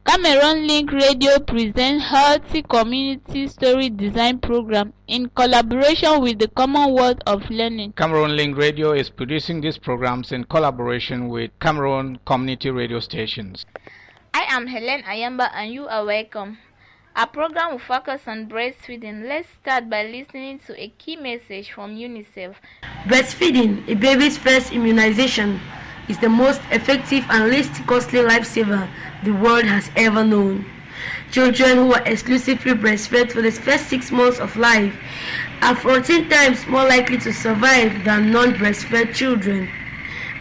Cameroon Link Radio presents Healthy Community Story Design Program in collaboration with the Commonwealth of Learning. Cameroon Link Radio is producing these programs in collaboration with Cameroon community radio stations. I am Helen Ayamba and you are welcome. Our program will focus on breastfeeding. Let's start by listening to a key message from UNICEF. Breastfeeding, a baby's first immunization, is the most effective and least costly lifesaver the world has ever known. Children who are exclusively breastfed for the first 6 months of life are 14 times more likely to survive than non-breastfed children.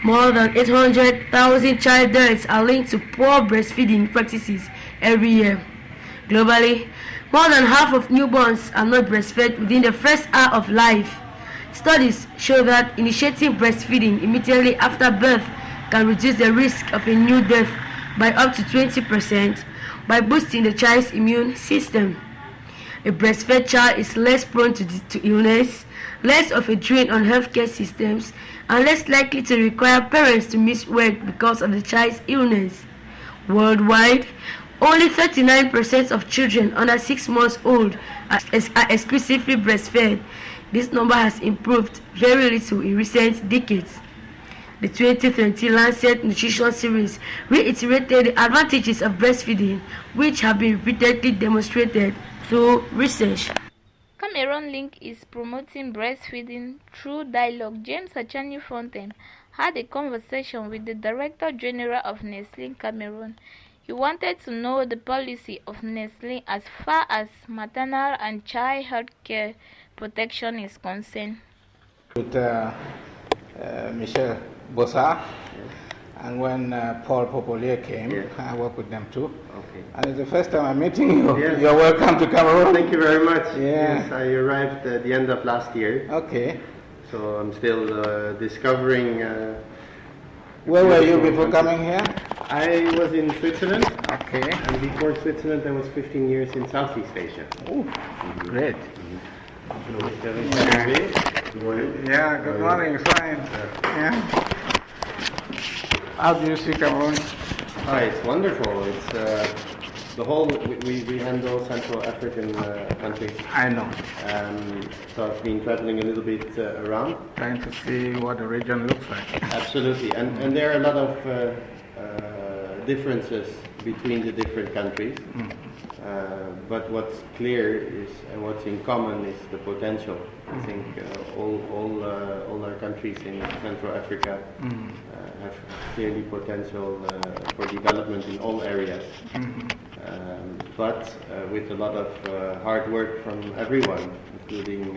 More than 800,000 child deaths are linked to poor breastfeeding practices every year. Globally, more than half of newborns are not breastfed within the first hour of life. Studies show that initiating breastfeeding immediately after birth can reduce the risk of a new death by up to 20% by boosting the child's immune system. A breastfed child is less prone to illness, less of a drain on healthcare systems, and less likely to require parents to miss work because of the child's illness. Worldwide, only 39% of children under 6 months old are exclusively breastfed. This number has improved very little in recent decades. The 2020 Lancet Nutrition Series reiterated the advantages of breastfeeding, which have been repeatedly demonstrated through research. Cameroon Link is promoting breastfeeding through dialogue. James Achani Fontaine had a conversation with the Director General of Nestlé Cameroon. He wanted to know the policy of Nestlé as far as maternal and child health care protection is concerned. With Michel Bossard, and when Paul Popolier came, I worked with them too. Okay. And it's the first time I'm meeting you. Yes. You're welcome to Cameroon. Thank you very much. Yeah. Yes, I arrived at the end of last year. Okay. So I'm still discovering. Where were you before coming here? I was in Switzerland. Okay. And before Switzerland, I was 15 years in Southeast Asia. Oh, great. Good morning. Yeah, good morning. Fine. Yeah. How do you see Cameroon? Oh, it's wonderful. It's the whole. We handle Central African countries. I know. So I've been traveling a little bit around, Trying to see what the region looks like. Absolutely, and there are a lot of differences between the different countries. But what's clear is, and what's in common is the potential. I think all our countries in Central Africa have clearly potential for development in all areas. But with a lot of hard work from everyone, including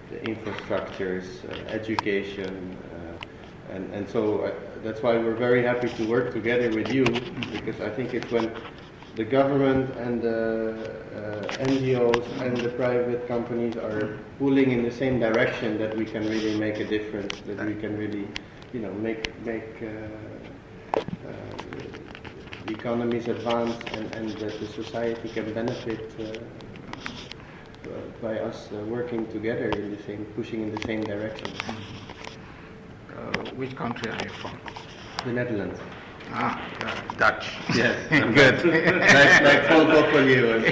the infrastructures, education, and so that's why we're very happy to work together with you, because I think it's when the government and the NGOs and the private companies are pulling in the same direction that we can really make a difference, that we can really, make economies advance, and that the society can benefit by us working together in the same, pushing in the same direction. Which country are you from? The Netherlands. Dutch. Yes, good. like Paul Popolier was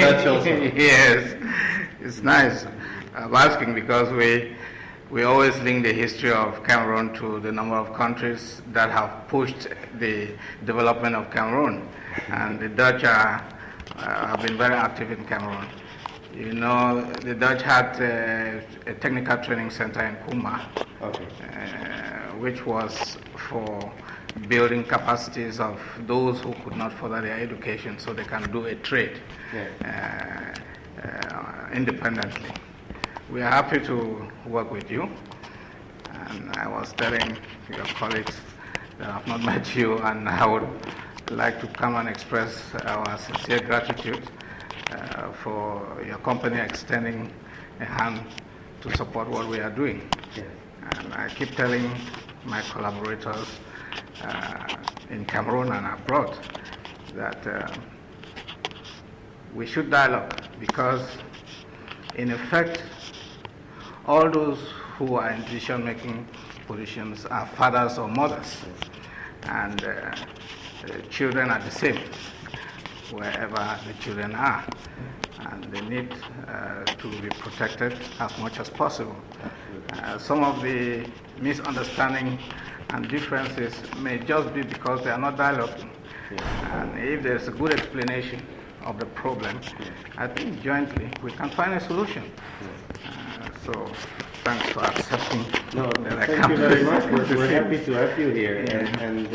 Dutch also. Yes, it's nice. I'm asking because we always link the history of Cameroon to the number of countries that have pushed the development of Cameroon, and the Dutch have been very active in Cameroon. The Dutch had a technical training center in Kuma, Okay. Which was for building capacities of those who could not further their education so they can do a trade independently. We are happy to work with you, and I was telling your colleagues that I have not met you, and I would like to come and express our sincere gratitude for your company extending a hand to support what we are doing. Yes. And I keep telling my collaborators in Cameroon and abroad that we should dialogue, because in effect all those who are in decision-making positions are fathers or mothers, and children are the same wherever the children are, and they need to be protected as much as possible. Some of the misunderstanding and differences may just be because they are not dialoguing. And if there's a good explanation of the problem, I think jointly we can find a solution. So thanks for accepting. No, thank you very much. We're happy to have you here, and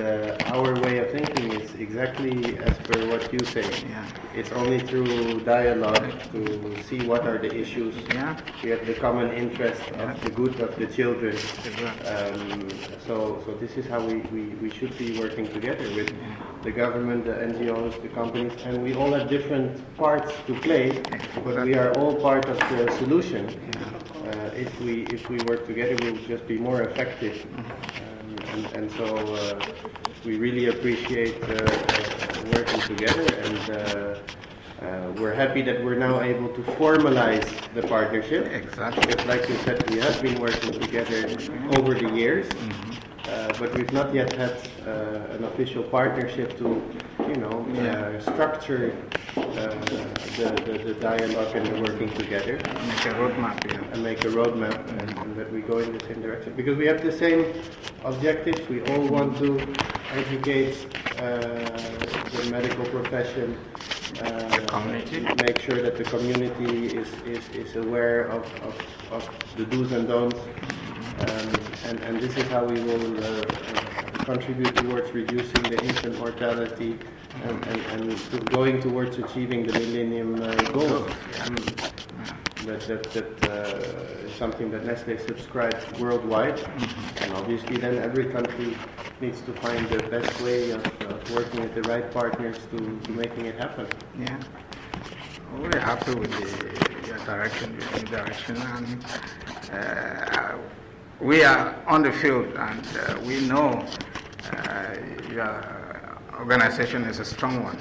our way of thinking is exactly as per what you say. It's only through dialogue to see what are the issues. We have the common interest of the good of the children. So this is how we should be working together with the government, the NGOs, the companies, and we all have different parts to play, but we are all part of the solution. If we work together, we'll just be more effective, and so we really appreciate working together, and we're happy that we're now able to formalize the partnership. Exactly. Just like you said, we have been working together over the years, but we've not yet had an official partnership to, structure the dialogue and the working together. Make a roadmap, and make a roadmap, and that we go in the same direction. Because we have the same objectives. We all want to educate the medical profession, the community. make sure that the community is aware of the do's and don'ts, and this is how we will contribute towards reducing the infant mortality and going towards achieving the Millennium Goals. That is something that Nestlé subscribes worldwide, and obviously then every country needs to find the best way of working with the right partners to making it happen. Yeah, we're happy with your direction, and we are on the field, and we know your organization is a strong one,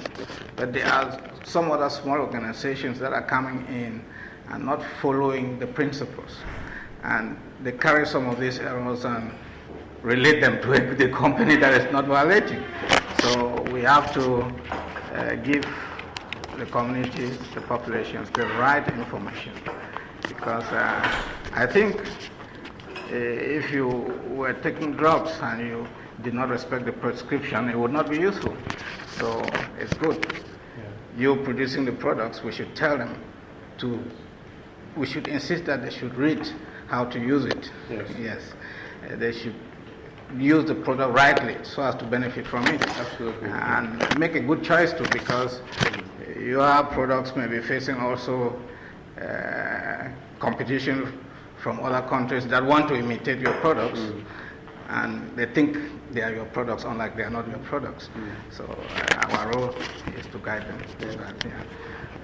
but there are some other small organizations that are coming in and not following the principles, and they carry some of these errors and relate them to the company that is not violating. So we have to give the communities, the populations, the right information, because I think if you were taking drugs and you did not respect the prescription, it would not be useful. So it's good. You producing the products, we should tell them we should insist that they should read how to use it. Yes. They should use the product rightly so as to benefit from it. Absolutely. And make a good choice too, because your products may be facing also competition from other countries that want to imitate your products, and they think they are your products, unlike they are not your products. So our role is to guide them through that.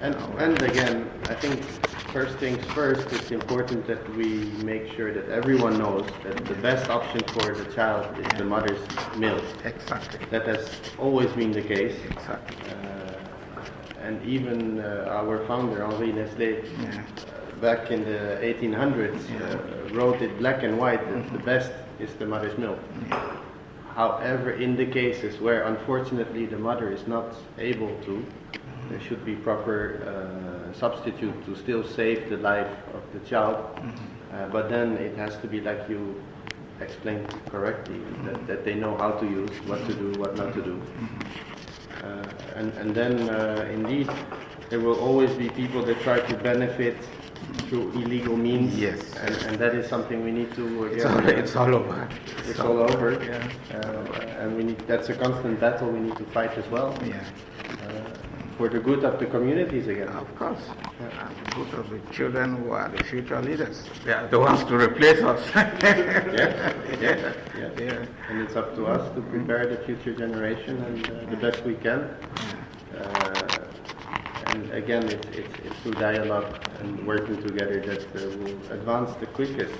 And again, I think first things first, it's important that we make sure that everyone knows that the best option for the child is the mother's milk. Exactly. That has always been the case. Exactly. And even our founder, Henri Nestlé, back in the 1800s, wrote it black and white that the best is the mother's milk. However, in the cases where unfortunately the mother is not able to, there should be proper substitute to still save the life of the child. But then it has to be like you explained correctly, that they know how to use, what to do, what not to do. And then indeed there will always be people that try to benefit through illegal means. Yes. And that is something we need to It's all over. It's all over. And that's a constant battle we need to fight as well. For the good of the communities again. Of course. And the good of the children who are the future leaders. They are the ones to replace us. And it's up to us to prepare the future generation and the best we can. and again, it's through dialogue and working together that will advance the quickest,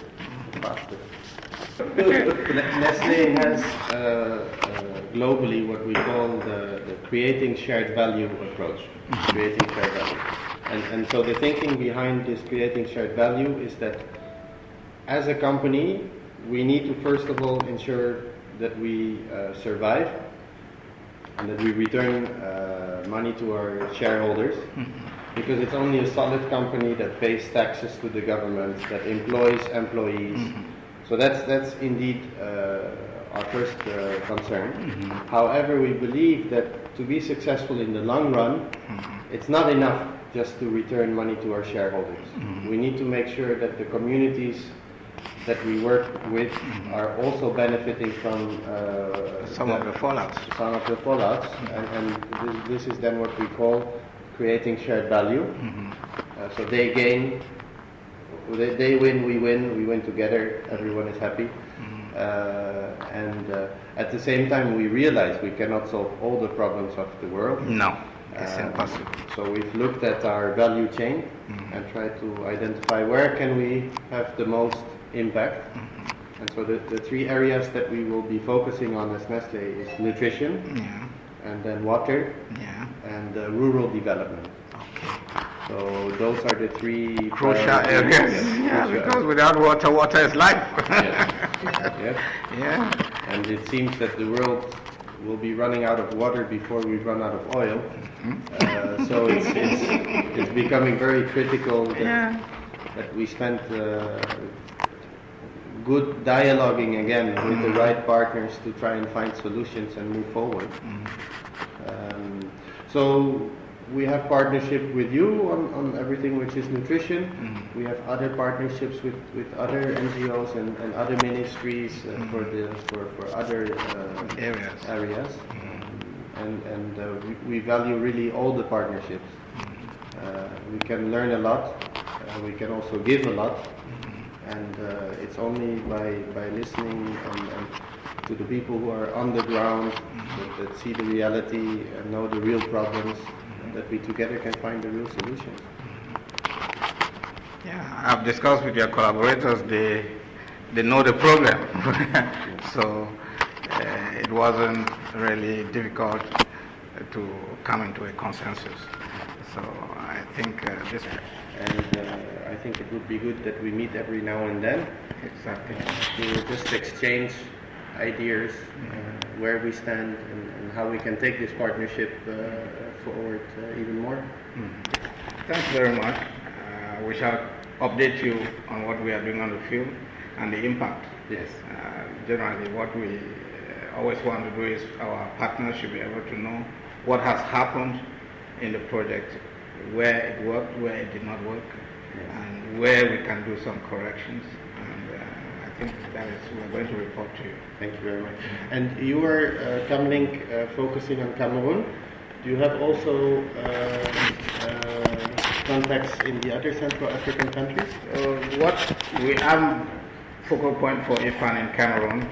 the fastest. Nestle has globally what we call the creating shared value approach, creating shared value. And so the thinking behind this creating shared value is that as a company, we need to first of all ensure that we survive and that we return money to our shareholders, because it's only a solid company that pays taxes to the government, that employs employees. So that's indeed our first concern. However, we believe that to be successful in the long run, it's not enough just to return money to our shareholders. We need to make sure that the communities that we work with are also benefiting from some of the fallouts. And this is then what we call creating shared value. So they gain, they win, we win together, everyone is happy. And at the same time, we realize we cannot solve all the problems of the world. No, it's impossible. So we've looked at our value chain and tried to identify where can we have the most impact. And so the three areas that we will be focusing on as Nestle is nutrition, and then water, and rural development. So those are the three crucial areas. Because without water, water is life. And it seems that the world will be running out of water before we run out of oil. So it's becoming very critical that we spend good dialoguing again with the right partners to try and find solutions and move forward. So we have partnership with you on everything which is nutrition. We have other partnerships with other NGOs and other ministries for other areas. And we value really all the partnerships. We can learn a lot. We can also give a lot. And it's only by listening and to the people who are on the ground, that see the reality and know the real problems, that we together can find the real solutions. I've discussed with your collaborators, they know the problem. So it wasn't really difficult to come into a consensus. So I think this... And I think it would be good that we meet every now and then. Exactly. To just exchange ideas, where we stand and how we can take this partnership forward even more. Thanks very much. We shall update you on what we are doing on the field and the impact. Yes. Generally, what we always want to do is our partners should be able to know what has happened in the project, where it worked, where it did not work, and where we can do some corrections. And I think that is, we're going to report to you. Thank you very much. And you are Camlink focusing on Cameroon. Do you have also contacts in the other Central African countries? What we have focal point for IFAN in Cameroon.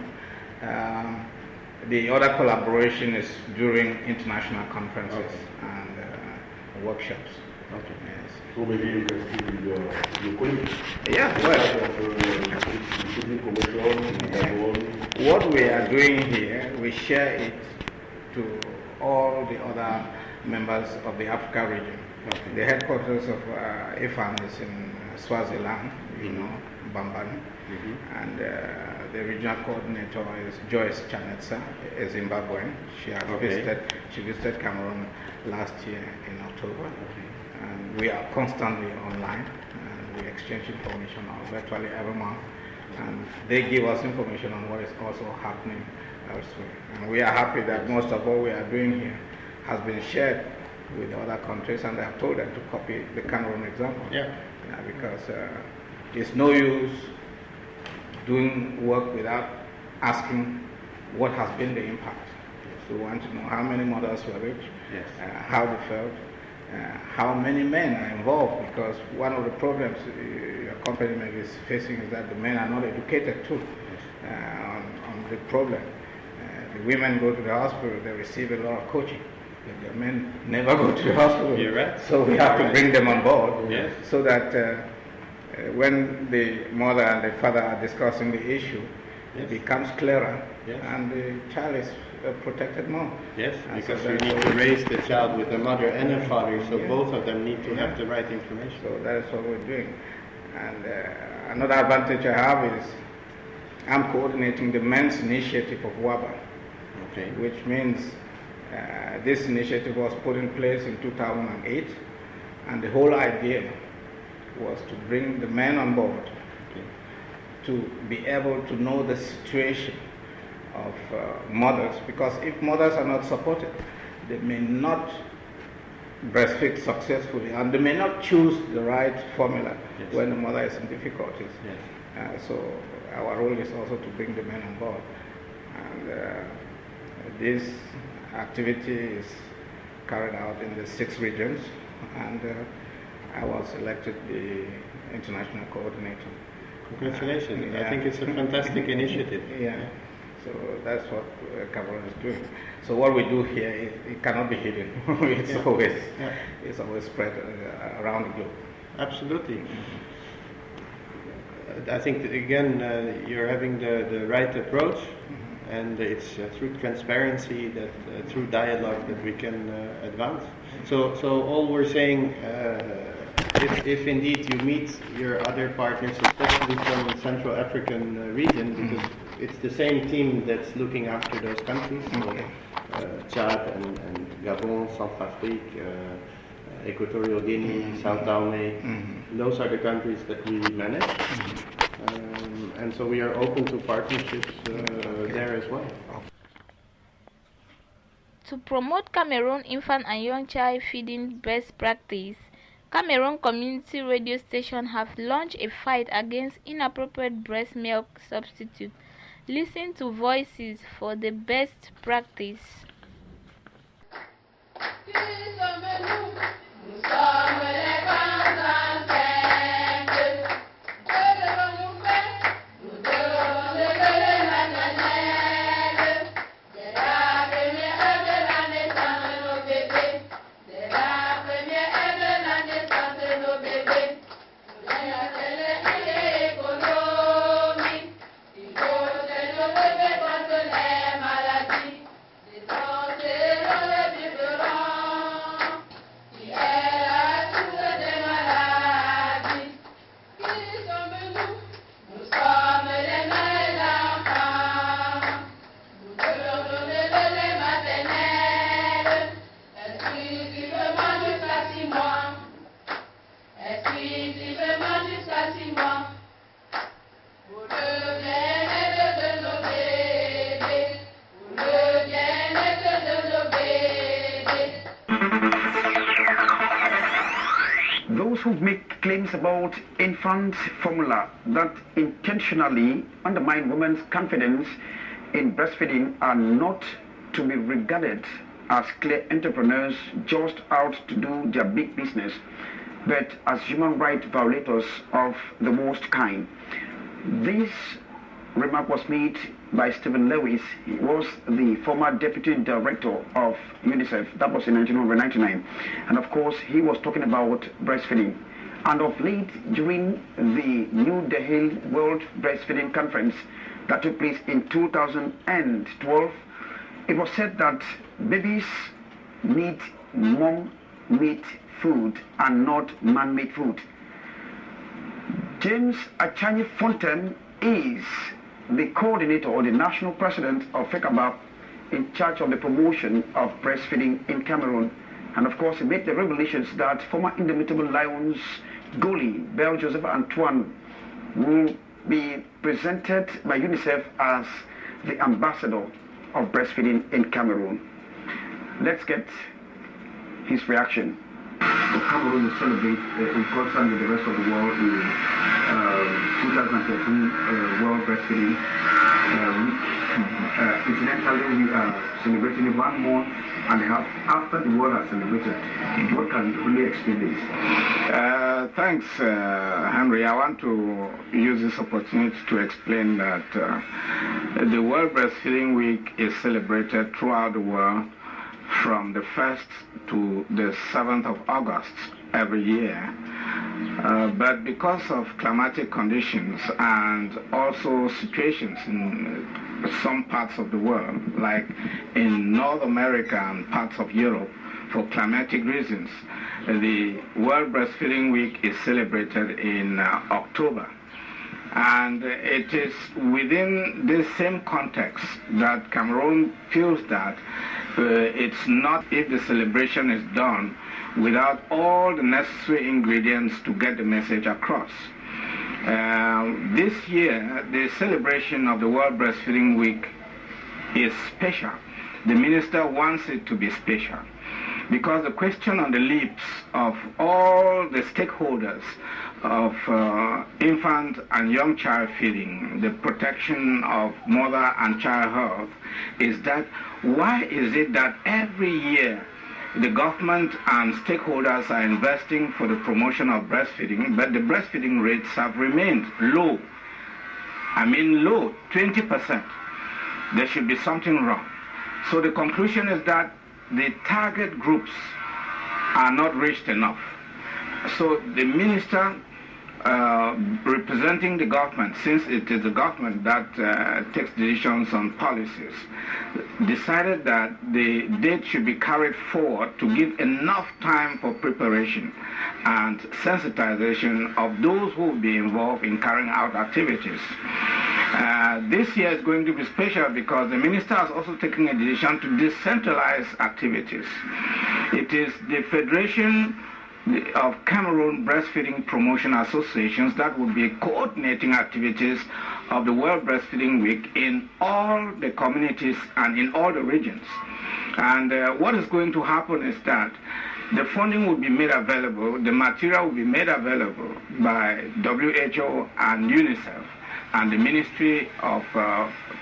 The other collaboration is during international conferences and workshops. Okay. Yes. So maybe you can speak with your colleagues. Yeah, what we are doing here, we share it to all the other members of the Africa region. Okay. The headquarters of IFAN is in Swaziland, you know, Bambani. And the regional coordinator is Joyce Chanetsa, a Zimbabwean. She has visited Cameroon last year in October. And we are constantly online, and we exchange information virtually every month. And they give us information on what is also happening elsewhere. And we are happy that most of what we are doing here has been shared with other countries, and I have told them to copy the Cameroon example. Because it's no use doing work without asking what has been the impact. So we want to know how many mothers were reached, how they felt, how many men are involved, because one of the problems your company maybe is facing is that the men are not educated too on the problem. The women go to the hospital, they receive a lot of coaching, The men never go to the hospital. You're right. So we have to bring them on board, yes, so that when the mother and the father are discussing the issue, yes, it becomes clearer, yes, and the child is protected more. Yes, and because so you need to raise the child with a mother and a father, so both of them need to have the right information. So that is what we're doing. And another advantage I have is I'm coordinating the men's initiative of WABA, Okay. which means this initiative was put in place in 2008, and the whole idea was to bring the men on board, Okay. to be able to know the situation of mothers, because if mothers are not supported, they may not breastfeed successfully, and they may not choose the right formula Yes. when the mother is in difficulties. Yes. So our role is also to bring the men on board, and this activity is carried out in the 6 regions, and I was elected the international coordinator. Congratulations. I think it's a fantastic initiative. Yeah. So that's what Cameroon is doing. So what we do here, it cannot be hidden. It's always spread around the globe. Absolutely. I think that, again, you're having the right approach, and it's through transparency, that through dialogue, that we can advance. So all we're saying, if indeed you meet your other partners, especially from the Central African region, because it's the same team that's looking after those countries, so, Chad and Gabon, Centrafrique, Equatorial Guinea, South Dahomey, those are the countries that we manage. And so we are open to partnerships there as well. To promote Cameroon infant and young child feeding best practice, Cameroon community radio stations have launched a fight against inappropriate breast milk substitute. Listen to voices for the best practice. Those who make claims about infant formula that intentionally undermine women's confidence in breastfeeding are not to be regarded as clear entrepreneurs just out to do their big business, but as human rights violators of the worst kind. This remark was made by Stephen Lewis. He was the former deputy director of UNICEF. That was in 1999. And of course, he was talking about breastfeeding. And of late, during the New Delhi World Breastfeeding Conference that took place in 2012, it was said that babies need mom-made food and not man-made food. James Achanyi Fontaine is the coordinator or the national president of FECABAP in charge of the promotion of breastfeeding in Cameroon. And of course, he made the revelations that former Indomitable Lions goalie Belle Joseph Antoine will be presented by UNICEF as the ambassador of breastfeeding in Cameroon. Let's get his reaction. Cameroon will celebrate in concert with the rest of the world the 2013 World Breastfeeding Week. Incidentally, we are celebrating it 1 month and a half after the world has celebrated. What can you really explain this? Thanks, Henry. I want to use this opportunity to explain that the World Breastfeeding Week is celebrated throughout the world from the 1st to the 7th of August every year. But because of climatic conditions and also situations in some parts of the world, like in North America and parts of Europe, for climatic reasons, the World Breastfeeding Week is celebrated in October. And it is within this same context that Cameroon feels that it's not if the celebration is done without all the necessary ingredients to get the message across. This year, the celebration of the World Breastfeeding Week is special. The minister wants it to be special because the question on the lips of all the stakeholders of infant and young child feeding, the protection of mother and child health, is that why is it that every year the government and stakeholders are investing for the promotion of breastfeeding, but the breastfeeding rates have remained low? I mean low, 20%. There should be something wrong. So the conclusion is that the target groups are not reached enough. So the minister representing the government, since it is the government that takes decisions on policies, decided that the date should be carried forward to give enough time for preparation and sensitization of those who will be involved in carrying out activities. This year is going to be special because the minister has also taken a decision to decentralize activities. It is the Federation of Cameroon Breastfeeding Promotion Associations that will be coordinating activities of the World Breastfeeding Week in all the communities and in all the regions. And what is going to happen is that the funding will be made available, the material will be made available by WHO and UNICEF and the Ministry of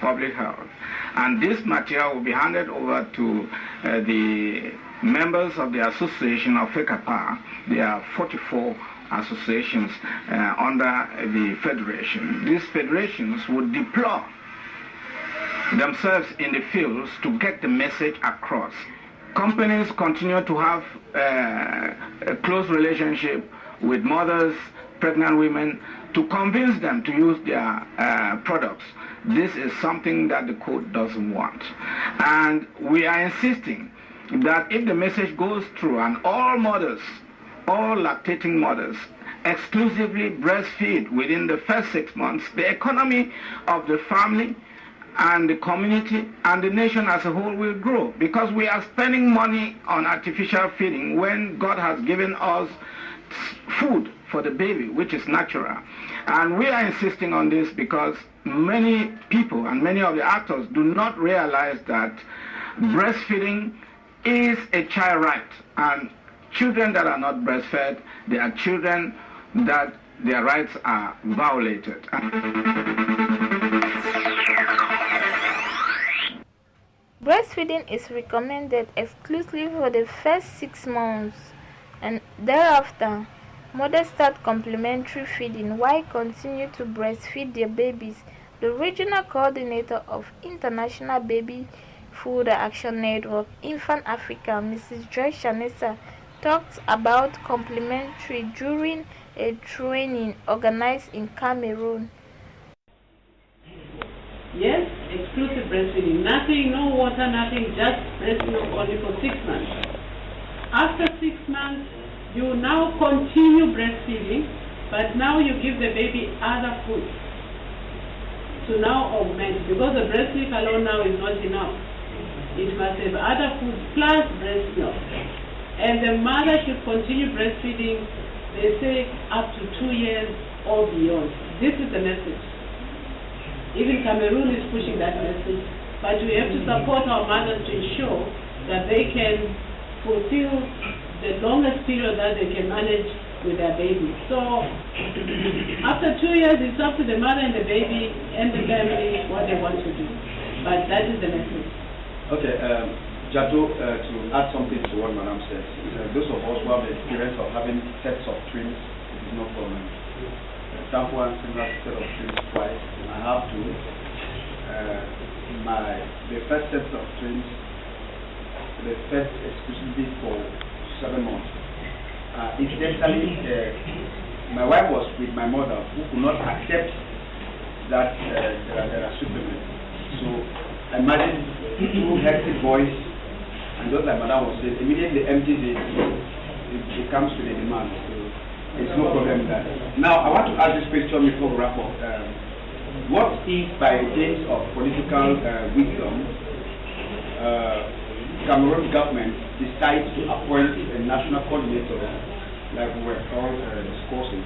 Public Health. And this material will be handed over to the members of the association of FECAPA. There are 44 associations under the federation. These federations would deploy themselves in the fields to get the message across. Companies continue to have a close relationship with mothers, pregnant women, to convince them to use their products. This is something that the code doesn't want. And we are insisting that if the message goes through and all mothers, all lactating mothers, exclusively breastfeed within the first 6 months, the economy of the family and the community and the nation as a whole will grow, because we are spending money on artificial feeding when God has given us food for the baby, which is natural. And we are insisting on this because many people and many of the actors do not realize that breastfeeding is a child right, and children that are not breastfed, they are children that their rights are violated. Breastfeeding is recommended exclusively for the first 6 months, and thereafter, mothers start complementary feeding while continue to breastfeed their babies. The regional coordinator of International Baby Food Action Network, Infant Africa, Mrs. Joy Shanessa, talked about complementary during a training organized in Cameroon. Yes, exclusive breastfeeding. Nothing, no water, nothing, just breast milk only for 6 months. After 6 months, you now continue breastfeeding, but now you give the baby other food to now augment, because the breast milk alone now is not enough. It must have other food plus breast milk. And the mother should continue breastfeeding, they say, up to 2 years or beyond. This is the message. Even Cameroon is pushing that message, but we have to support our mothers to ensure that they can fulfill the longest period that they can manage with their baby. So after 2 years, it's up to the mother and the baby and the family what they want to do. But that is the message. Okay, Jato, to add something to what Madam says, those of us who have the experience of having sets of twins, it is no problem. Example, one single set of twins twice. I have two. The first set of twins, the first exclusively for 7 months. Incidentally, my wife was with my mother, who could not accept that there are supplements. So I imagine 2 healthy boys, and just like Madam was saying, immediately empties it comes to the demand. So it's no problem with that. Now I want to ask this question before we wrap up. What if by means of political wisdom, Cameroon government decides to appoint a national coordinator, like we were all discussing,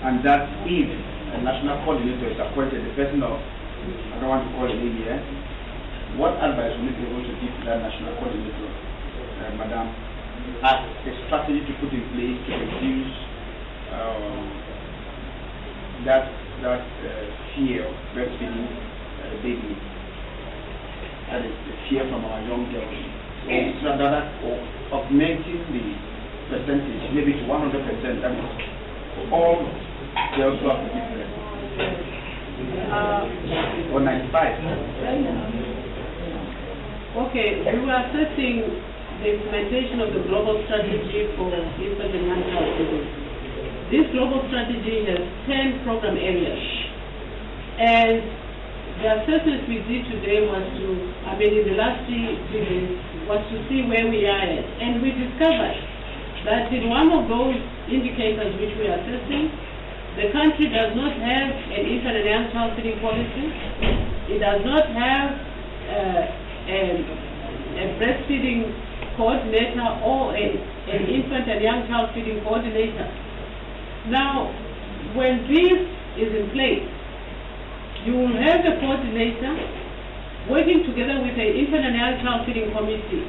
and that if a national coordinator is appointed, the person of, I don't want to call it name here, what advice would you be able to give to that national coordinator, Madam, as a strategy to put in place to reduce that fear of breastfeeding baby? That is the fear from our young girls. So rather augmenting the percentage, maybe to 100%, that is for all girls who have to give breast. Or 95. Okay, we were assessing the implementation of the global strategy for infant and young child feeding. This global strategy has 10 program areas, and the assessment we did today was in the last 3 days, was to see where we are at. And we discovered that in one of those indicators which we are assessing, the country does not have an infant and young child feeding policy. It does not have a breastfeeding coordinator or an infant and young child feeding coordinator. Now, when this is in place, you will have a coordinator working together with an infant and young child feeding committee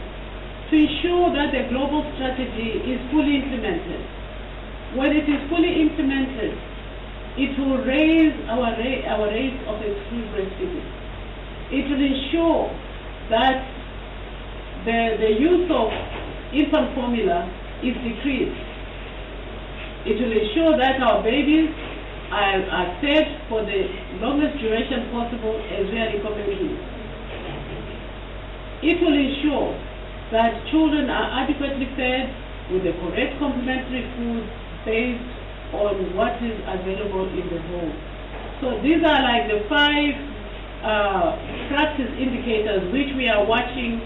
to ensure that the global strategy is fully implemented. When it is fully implemented, it will raise our rates of exclusive breastfeeding. It will ensure that the use of infant formula is decreased. It will ensure that our babies are fed for the longest duration possible as we are recommending. It will ensure that children are adequately fed with the correct complementary food based on what is available in the home. So these are like the 5 practice indicators which we are watching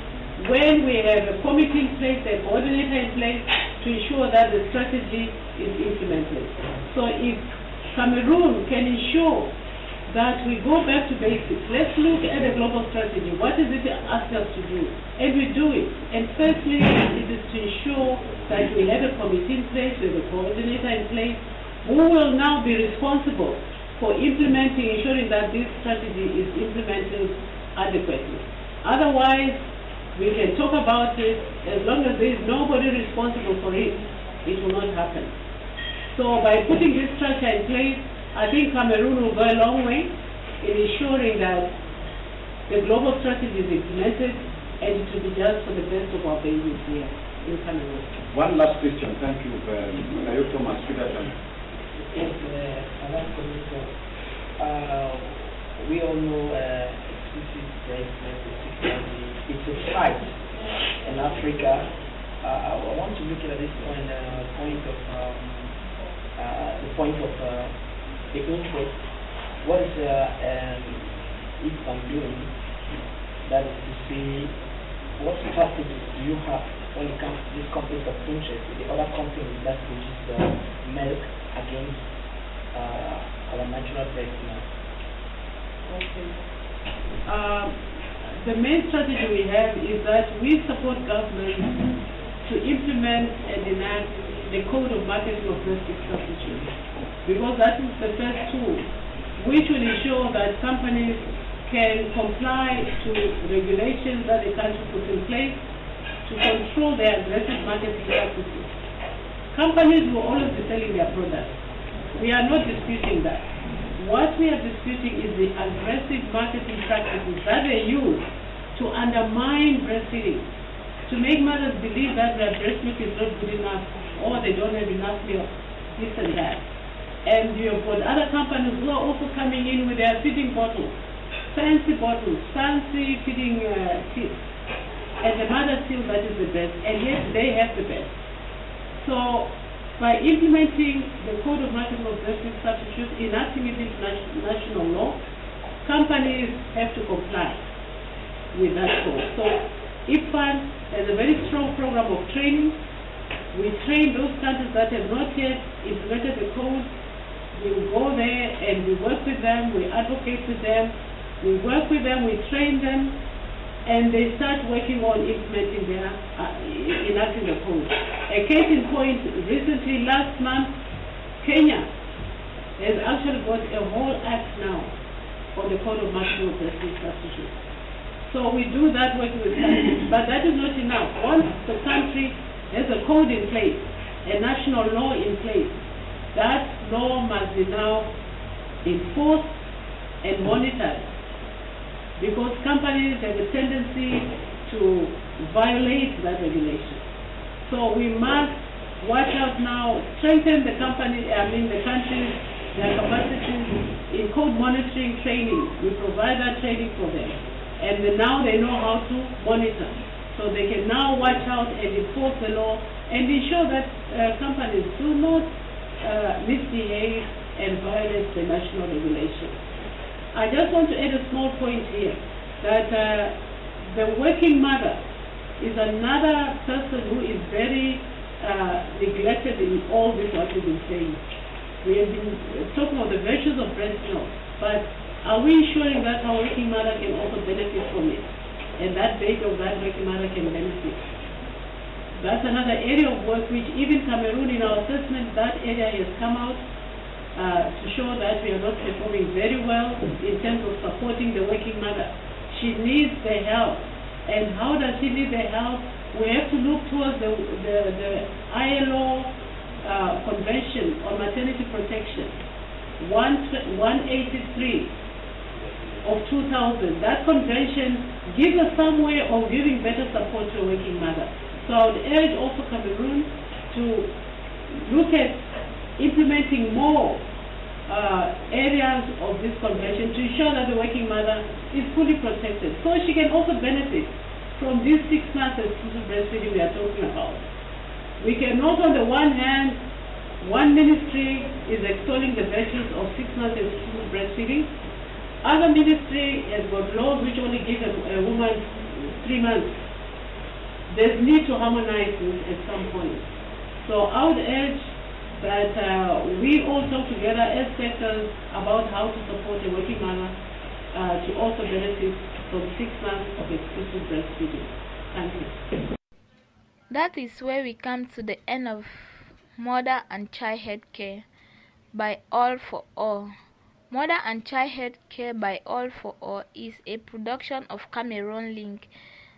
when we have a committee in place, a coordinator in place, to ensure that the strategy is implemented. So if Cameroon can ensure that we go back to basics, let's look at the global strategy. What is it asked us to do? And we do it. And firstly, it is to ensure that we have a committee in place, we have a coordinator in place, who will now be responsible for implementing, ensuring that this strategy is implemented adequately. Otherwise, we can talk about it, as long as there is nobody responsible for it, it will not happen. So by putting this structure in place, I think Cameroon will go a long way in ensuring that the global strategy is implemented, and it will be just for the best of our babies here in Cameroon. One last question, thank you, Thomas. Yes, we all know exclusive breastfeeding. It's a fight in Africa. I want to look at this point of the interest. What is IFAN doing? That is to say, what strategies do you have when it comes to this conflict of interest with the other companies that produce milk against our natural breast milk? Okay. The main strategy we have is that we support governments to implement and enact the Code of Marketing of Breast Milk Substitutes, because that is the first tool which will ensure that companies can comply to regulations that the country puts in place to control their aggressive marketing practices. Companies will always be selling their products. We are not disputing that. What we are disputing is the aggressive marketing practices that they use to undermine breastfeeding, to make mothers believe that their breast milk is not good enough, or they don't have enough milk, this and that. And you've got other companies who are also coming in with their feeding bottles, fancy feeding kits, and the mother feels that is the best, and yet they have the best. So by implementing the Code of National Breastfeeding Substitutes, enacting it into national law, companies have to comply with that code. So IFAN has a very strong program of training. We train those countries that have not yet implemented the code. We will go there and we work with them, we advocate with them, we work with them, we train them, and they start working on implementing their, enacting the code. A case in point, recently, last month, Kenya has actually got a whole act now on the Code of National Breastfeeding Substitutes. So we do that working with countries, but that is not enough. Once the country has a code in place, a national law in place, that law must be now enforced and monitored, because companies have a tendency to violate that regulation. So we must watch out now, strengthen the countries, their capacities in code monitoring training. We provide that training for them. And now they know how to monitor. So they can now watch out and enforce the law and ensure that companies do not misbehave and violate the national regulations. I just want to add a small point here, that the working mother is another person who is very neglected in all this what we've been saying. We have been talking about the virtues of breast milk, but are we ensuring that our working mother can also benefit from it, and that baby of that working mother can benefit? That's another area of work which even Cameroon, in our assessment, that area has come out to show that we are not performing very well in terms of supporting the working mother. She needs the help. And how does she need the help? We have to look towards the ILO Convention on Maternity Protection, 183 of 2000. That convention gives us some way of giving better support to a working mother. So I would urge also Cameroon to look at implementing more areas of this convention to ensure that the working mother is fully protected, so she can also benefit from these 6 months exclusive breastfeeding we are talking about. We cannot, on the one hand, one ministry is extolling the virtues of 6 months exclusive breastfeeding. Other ministry has got laws which only give a woman 3 months. There's need to harmonize this at some point. So I would urge that we all talk together as sectors about how to support a working mother to also benefit from 6 months of exclusive breastfeeding. Thank you. That is where we come to the end of Mother and Child Health Care by All for All. Mother and Child Health Care by All for All is a production of Cameroon Link.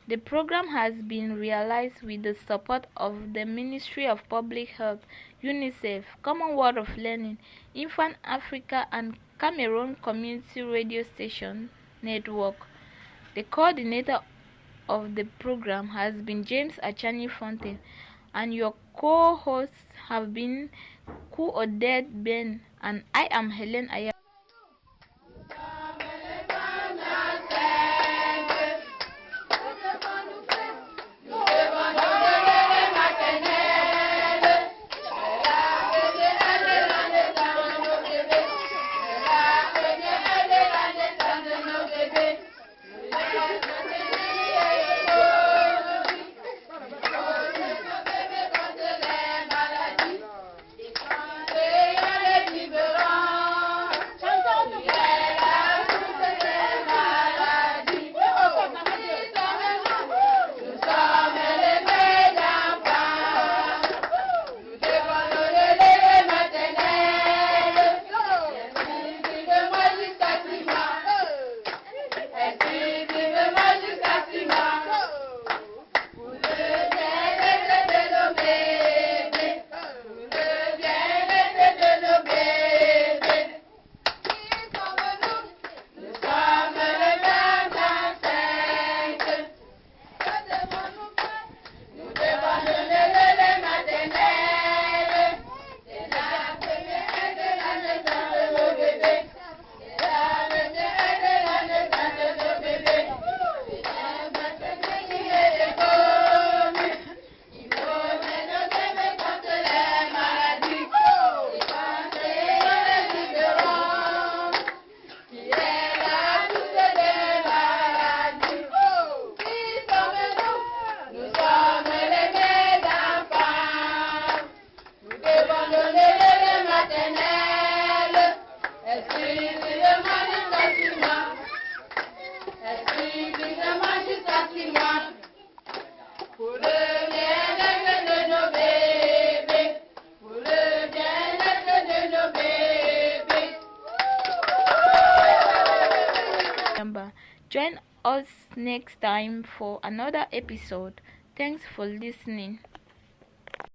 The program has been realized with the support of the Ministry of Public Health, UNICEF, Commonwealth of Learning, Infant Africa, and Cameroon Community Radio Station Network. The coordinator of the program has been James Achani Fontaine, and your co-hosts have been Ku Oded Ben, and I am Helen Aya. Join us next time for another episode. Thanks for listening.